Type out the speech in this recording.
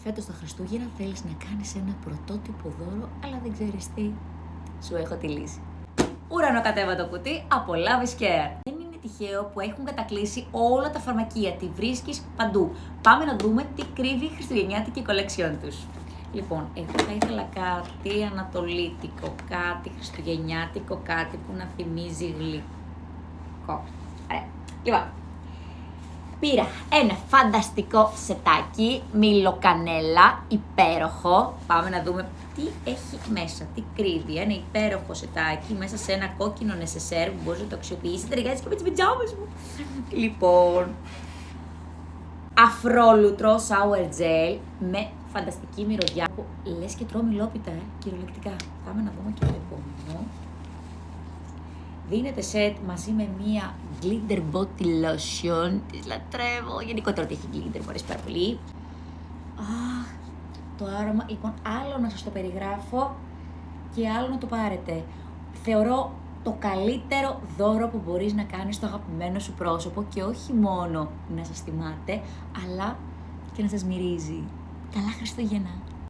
Φέτος τα Χριστούγεννα θέλεις να κάνεις ένα πρωτότυπο δώρο, αλλά δεν ξέρεις τι. Σου έχω τη λύση. Ουρανοκατέβατο κουτί από Love is Care. Δεν είναι τυχαίο που έχουν κατακλείσει όλα τα φαρμακεία. Τη βρίσκεις παντού. Πάμε να δούμε τι κρύβει η χριστουγεννιάτικη κολεξιόν τους. Λοιπόν, εγώ θα ήθελα κάτι ανατολίτικο, κάτι χριστουγεννιάτικο, κάτι που να θυμίζει γλυκό. Ωραία. Λοιπόν, πήρα ένα φανταστικό σετάκι, μιλοκανέλα, υπέροχο. Πάμε να δούμε τι έχει μέσα, τι κρύβει. Ένα υπέροχο σετάκι μέσα σε ένα κόκκινο νεσεσέρ που μπορείς να το αξιοποιήσεις. Ταιριάζει και με τις πιτζάμες μου. Λοιπόν, αφρόλουτρο shower gel με φανταστική μυρωδιά. Λες και τρώω μιλόπιτα, κυριολεκτικά. Πάμε να δούμε και το επόμενο. Δίνεται σετ μαζί με μία glitter body lotion. Τις λατρεύω. Γενικότερα ότι έχει glitter, μου αρέσει πάρα πολύ. Το άρωμα. Λοιπόν, άλλο να σας το περιγράφω και άλλο να το πάρετε. Θεωρώ το καλύτερο δώρο που μπορείς να κάνεις στο αγαπημένο σου πρόσωπο και όχι μόνο να σας θυμάται, αλλά και να σας μυρίζει. Καλά Χριστούγεννα!